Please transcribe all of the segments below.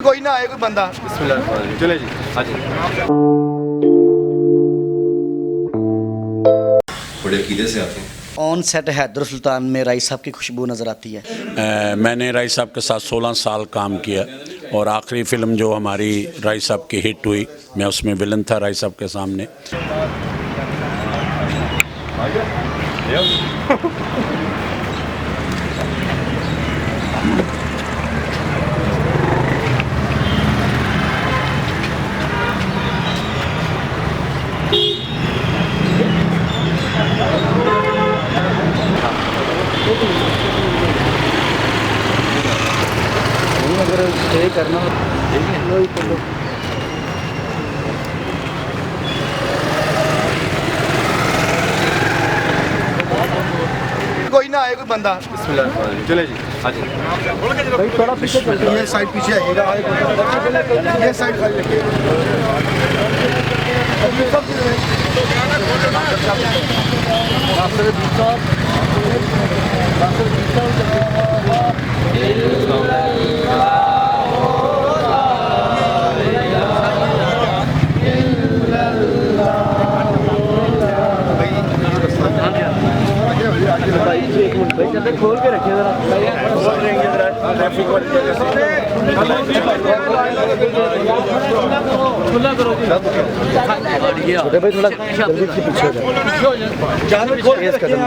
कोई ना आए कोई बंदा बिस्मिल्लाह चले जी। हाँ जी बड़े अकीदे से आते हैं। ऑन सेट हैदर सुल्तान में राय साहब की खुशबू नज़र आती है। मैंने राय साहब के साथ 16 साल काम किया और आखिरी फ़िल्म जो हमारी राय साहब की हिट हुई, मैं उसमें विलन था राय साहब के सामने। अगर स्टे करना कोई ना आए कोई बंदा बिस्मिल्लाह चले जी। हाँ जी भाई थोड़ा पीछे चलते ये साइड पीछे आएगा ये साइड खाली रखिए। खोल के रखिए जरा खोल रहेंगे जरा ट्रैफिक वाली वजह से खुला करो छोटे भाई थोड़ा जल्दी से पीछे हो जाओ जानवर खोल के कदम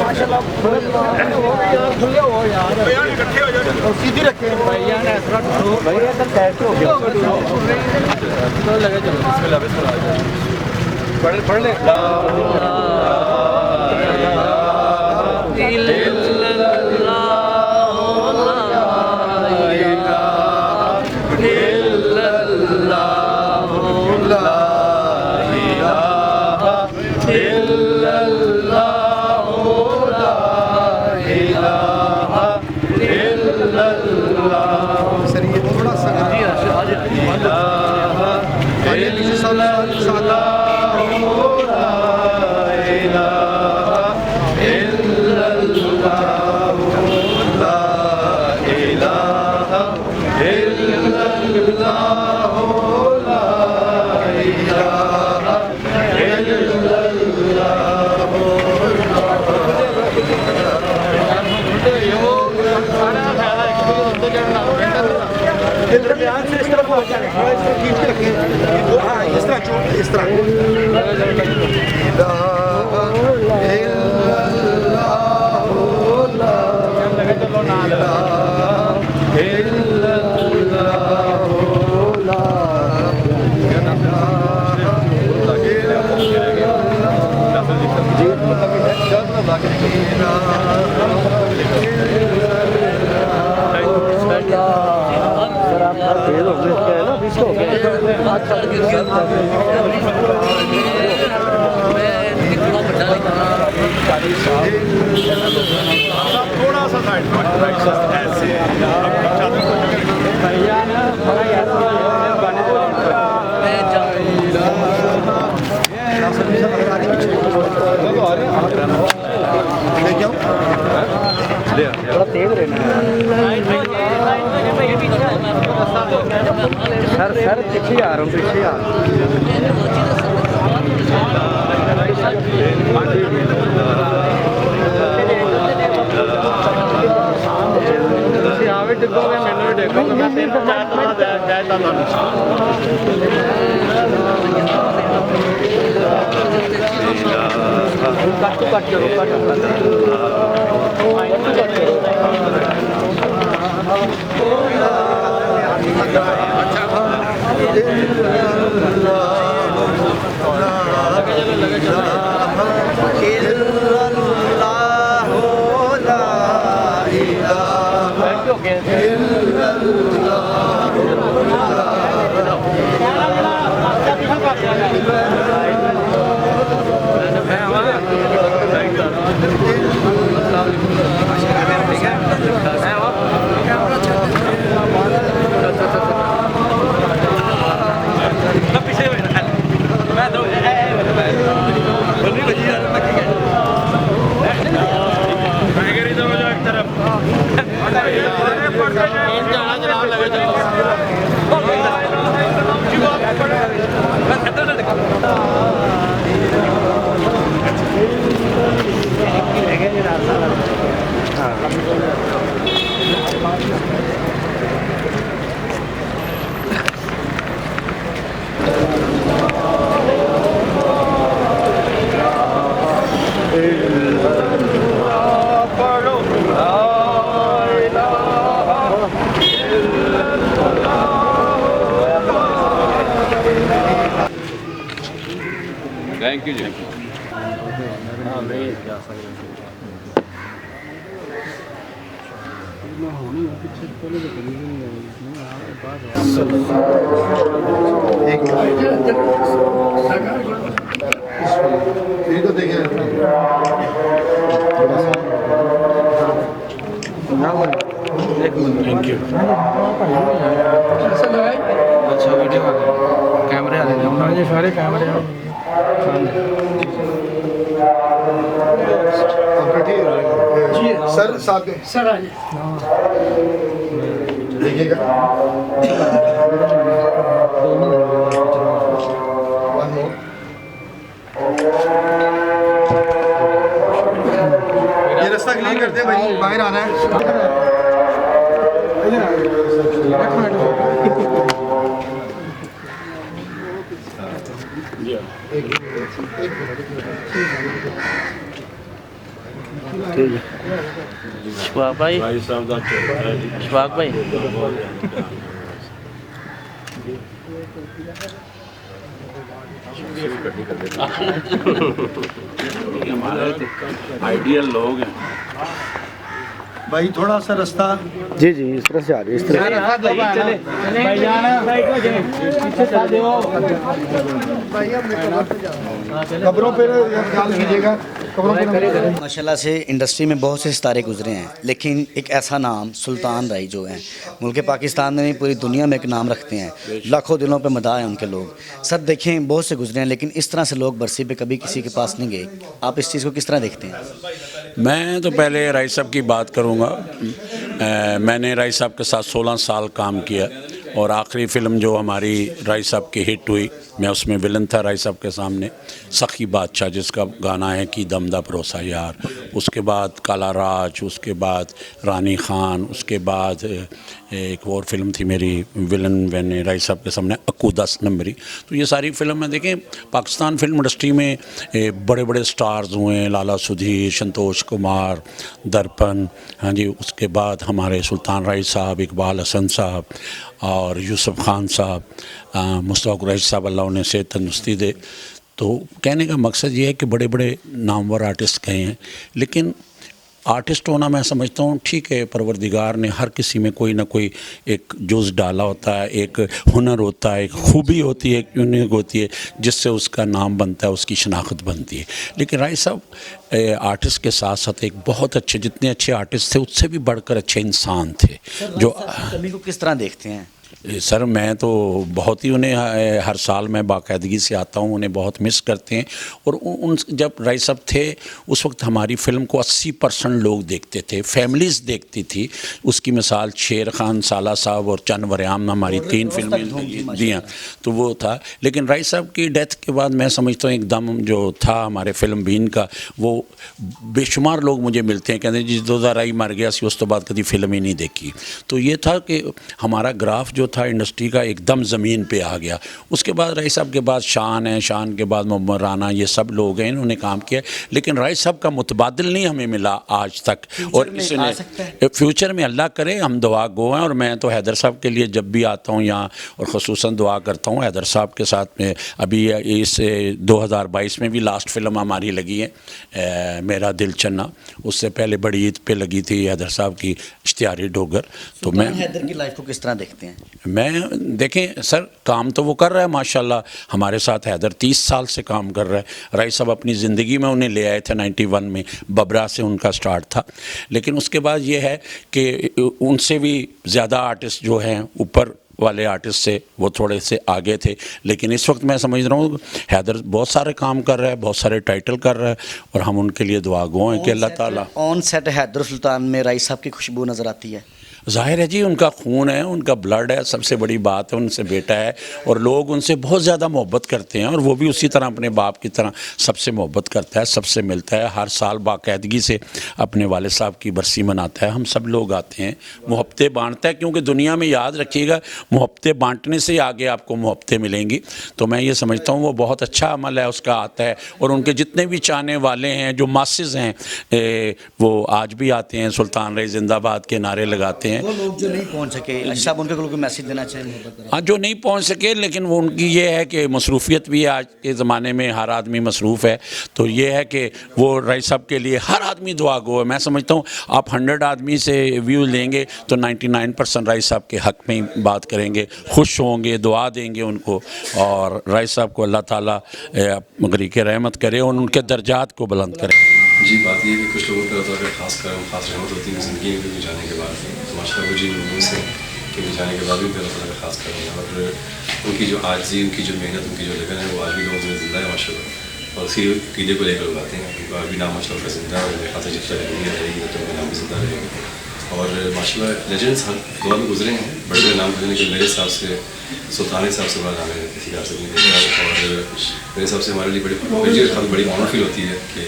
माशाल्लाह खुले हो यार इकट्ठे हो जाओ सीधी रखें भैया ने ऐसा भैया एकदम कैसे हो गया तो लगे चलो बिस्मिल्लाह बिस्मिल्लाह पढ़ ले सर ये थोड़ा सा दरमियान से इस तरफ हो जाए थोड़ा इस तरफ खींच के रखें। हाँ इस तरह चोट इस तरह थोड़ा सा साइड ऐसे भैया ना थोड़ा तेज रहना सर पीछे आ रहा हूँ पीछे आ आवे डिगोगे मैंने भी देखोगे मैं 3-4 जाता जाना जनाब लगे thank you ji. Thank you. अच्छा वीडियो कैमरे आ रहे हैं सारे कैमरे जी सर साथ में सर आ देखिएगा ये रास्ता क्लियर करते हैं भाई, बाहर आना है। शफाक भाई शफाक भाई हमारे आइडियल लोग हैं भाई थोड़ा सा रास्ता जी जी इस तरह से आ रही है, इस तरह से। कब्रों पे ख्याल कीजिएगा, कब्रों पे माशाल्लाह से इंडस्ट्री में बहुत से सितारे गुजरे हैं, लेकिन एक ऐसा नाम सुल्तान राय जो हैं मुल्क पाकिस्तान में पूरी दुनिया में एक नाम रखते हैं। लाखों दिलों पे मदाह हैं उनके लोग। सर देखें बहुत से गुजरे हैं, लेकिन इस तरह से लोग बरसी पे कभी किसी के पास नहीं गए। आप इस चीज़ को किस तरह देखते हैं? मैं तो पहले राय साहब की बात करूँगा। मैंने राय साहब के साथ 16 साल काम किया और आखिरी फ़िल्म जो हमारी राय साहब की हिट हुई, मैं उसमें विलन था राय साहब के सामने, सखी बादशाह, जिसका गाना है कि दमदा भरोसा यार। उसके बाद काला राज, उसके बाद रानी खान, उसके बाद एक और फिल्म थी मेरी विलन मैंने राय साहब के सामने अक्कू 10 नंबरी। तो ये सारी फिल्म में देखें पाकिस्तान फिल्म इंडस्ट्री में बड़े बड़े स्टार्स हुए हैं, लाला सुधीर, संतोष कुमार, दर्पण, हाँ जी, उसके बाद हमारे सुल्तान राय साहब, इकबाल हसन साहब और यूसुफ खान साहब, मुस्तफ़ा कुरैशी साहब, अल्लाह उन्हें सेहत तंदुरुस्ती दे। तो कहने का मकसद ये है कि बड़े बड़े नामवर आर्टिस्ट गए हैं, लेकिन आर्टिस्ट होना मैं समझता हूँ ठीक है, परवरदिगार ने हर किसी में कोई ना कोई एक जुज़ डाला होता है, एक हुनर होता है, एक खूबी होती है, एक यूनिक होती है, जिससे उसका नाम बनता है, उसकी शनाख्त बनती है। लेकिन राय साहब आर्टिस्ट के साथ साथ एक बहुत अच्छे, जितने अच्छे आर्टिस्ट थे उससे भी बढ़कर अच्छे इंसान थे। जो कमी को किस तरह देखते हैं? सर मैं तो बहुत ही उन्हें हर साल मैं बाकायदगी से आता हूँ, उन्हें बहुत मिस करते हैं। और उन जब राय साहब थे उस वक्त हमारी फ़िल्म को 80% लोग देखते थे, फैमिलीज़ देखती थी। उसकी मिसाल शेर खान, साला साहब और चंद वरियाम हमारी 3 फिल्में दी हैं, तो वो था। लेकिन राय साहब की डेथ के बाद मैं समझता हूँ एकदम जो था हमारे फिल्म बीन का, वो बेशुमार लोग मुझे मिलते हैं, कहते हैं जी 2000 मर गया सी, उस तो बाद कभी फिल्म ही नहीं देखी। तो ये था कि हमारा ग्राफ जो था इंडस्ट्री का एकदम ज़मीन पे आ गया। उसके बाद राय साहब के बाद शान है, शान के बाद मोहम्मद राना, ये सब लोग हैं, इन्होंने काम किया। लेकिन राय साहब का मुतबादिल नहीं हमें मिला आज तक। और इसने फ्यूचर में अल्लाह करे, हम दुआ गो हैं। और मैं तो हैदर साहब के लिए जब भी आता हूँ यहाँ और ख़ुसूसन दुआ करता हूँ। हैदर साहब के साथ में अभी इस 2022 में भी लास्ट फिल्म हमारी लगी है मेरा दिल चन्ना, उससे पहले बड़ी ईद पे लगी थी हैदर साहब की इश्तिहारी डोगर। तो मैं हैदर की लाइफ को किस तरह देखते हैं? मैं देखें सर, काम तो वो कर रहा है माशाल्लाह, हमारे साथ हैदर 30 साल से काम कर रहा है। राय साहब अपनी ज़िंदगी में उन्हें ले आए थे 91 में, बबरा से उनका स्टार्ट था। लेकिन उसके बाद ये है कि उनसे भी ज़्यादा आर्टिस्ट जो हैं ऊपर वाले आर्टिस्ट थे वो थोड़े से आगे थे, लेकिन इस वक्त मैं समझ रहा हूँ हैदर बहुत सारे काम कर रहा है, बहुत सारे टाइटल कर रहा है और हम उनके लिए दुआगो हैं कि अल्लाह ताला। ऑन सेट हैदर सुल्तान में राइस साहब की खुशबू नज़र आती है। ज़ाहिर है जी, उनका खून है, उनका ब्लड है, सबसे बड़ी बात है, उनसे बेटा है और लोग उनसे बहुत ज़्यादा मोहब्बत करते हैं और वो भी उसी तरह अपने बाप की तरह सबसे मोहब्बत करता है, सबसे मिलता है, हर साल बाकायदगी से अपने वालिद साहब की बरसी मनाता है। हम सब लोग आते हैं, मोहब्बतें बांटता है, क्योंकि दुनिया में याद रखिएगा मोहब्बतें बांटने से ही आगे आपको मोहब्बतें मिलेंगी। तो मैं ये समझता हूँ वो बहुत अच्छा अमल है उसका आता है और उनके जितने भी चाहने वाले हैं जो मासिस हैं वो आज भी आते हैं, सुल्तान रही जिंदाबाद के नारे लगाते हैं। वो लोग जो नहीं पहुंच सके, अच्छा उनके को मैसेज देना चाहिए। हाँ, जो नहीं पहुंच सके, लेकिन वो उनकी ये है कि मसरूफियत भी है, आज के ज़माने में हर आदमी मसरूफ़ है, तो ये है कि वो रईस साहब के लिए हर आदमी दुआ गो है। मैं समझता हूँ आप 100 आदमी से व्यू लेंगे तो 99% रईस साहब के हक़ में ही बात करेंगे, खुश होंगे, दुआ देंगे उनको और रईस साहब को अल्लाह ताला गरीक़ रहमत करे और उनके दर्जात को बुलंद करे। जी, बात ये है कि कुछ लोगों पर होता है ख़ास रहमत होती है ज़िंदगी में जाने के बाद, तो माशाल्लाह वो जी लोगों से कि जाने के बाद भी अल्लाह ताला का ख़ास करें और उनकी जो आजी, उनकी जो मेहनत, उनकी जो लगन है वो आज भी लोगों में ज़िंदा है माशाल्लाह और उसी कीदे को लेकर लोग आते हैं। उनका अभी नाम माशाल्लाह का ज़िंदा है और मेरे ख्याल से जब तक दुनिया रहेगी तो उनका नाम भी ज़िंदा रहेगा और माशाल्लाह लेजेंड्स हर दौर में गुजरे हैं, बड़े बड़े नाम गुजरे, लेकिन मेरे हिसाब से सुल्तान साहब से बड़ा नाम है किसी का नहीं देखा और मेरे हिसाब से हमारे लिए बड़ी ऑनर फील होती है कि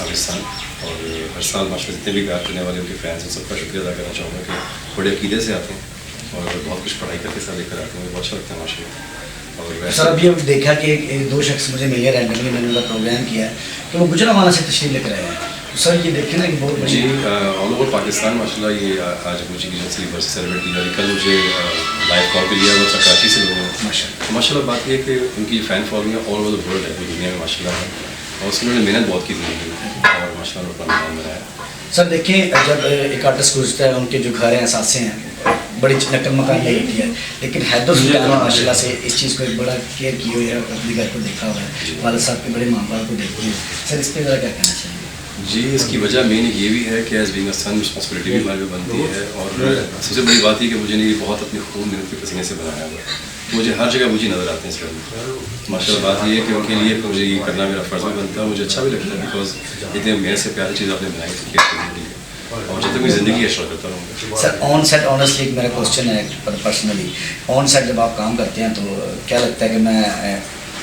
पाकिस्तान और हर साल माशाल्लाह जितने भी प्यार करने वाले उनके फैंस हैं सबका शुक्रिया अदा करना चाहूँगा कि बड़े अकीदे से आते हैं और बहुत कुछ पढ़ाई करके साथ लेकर आते हैं, बहुत अच्छा लगता है माशाल्लाह। और वैसे सर अभी अब देखा कि एक दो शख्स मुझे मिले रैंडमली, मैंने उनका प्रोग्राम किया है तो वो गुजरावाला से तशरीफ लेकर आए हैं। तो सर ये देखें ना कि बहुत जी ऑल ओवर पाकिस्तान माशाल्लाह ये आज मुझे की जैसे बरसी सेलिब्रेट की जा रही। कल मुझे लाइव कॉल पे लिया हुआ था कराची से लोगों ने। तो माशाल्लाह बात ये है कि उनकी फ़ैन फॉलोइंग है ऑल ओवर द वर्ल्ड है, पूरी दुनिया में माशाल्लाह है और उसमें उन्होंने मेहनत बहुत की ज़िंदगी में और माशाल्लाह अपना नाम बनाया। सर देखिए जब एक आर्टिस्ट गुजरता है उनके जो घर हैं, असासे हैं, बड़ी नकल मकान नहीं होती है, लेकिन हैदर सुल्तान माशाल्लाह से इस चीज़ को एक बड़ा केयर की हुई है, अपने घर को देखा हुआ है, वालिद साहब के बड़े माँ बाप को देखते हैं। सर इस पर ज़रा क्या कहना चाहिए? जी, इसकी वजह मेन ये भी है कि as being a son responsibility भी हमारे पे बनती है और सबसे बड़ी बात ये कि मुझे नहीं बहुत अपने खून मेहनत के पसीने से बनाया हुआ है, मुझे हर जगह मुझे नज़र आते हैं इस फिल्म माशाल्लाह। बात ये है कि उनके लिए मुझे ये करना मेरा फ़र्ज़ भी बनता है, मुझे अच्छा भी लगता है बिकॉज इतने मेहनत से प्यारी चीज़ आपने बनाई थी और जब तक मैं ज़िंदगी एश्योर करता रहूँगा। सर ऑन सेट ऑनेस्टली एक मेरा क्वेश्चन है पर्सनली, ऑन सेट जब आप काम करते हैं तो क्या लगता है कि मैं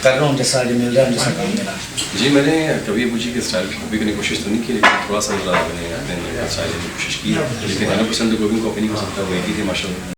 कर रहा हूँ जैसा जो मिल रहा है जैसा काम मिला? जी, मैंने कभी मुझे के स्टाइल कॉपी करने की कोशिश तो नहीं की, लेकिन थोड़ा सा ज़्यादा मैंने अपने स्टाइल की कोशिश की, लेकिन 100% तो कोई भी कॉपी नहीं कर सकता, वो एक ही थे माशाल्लाह।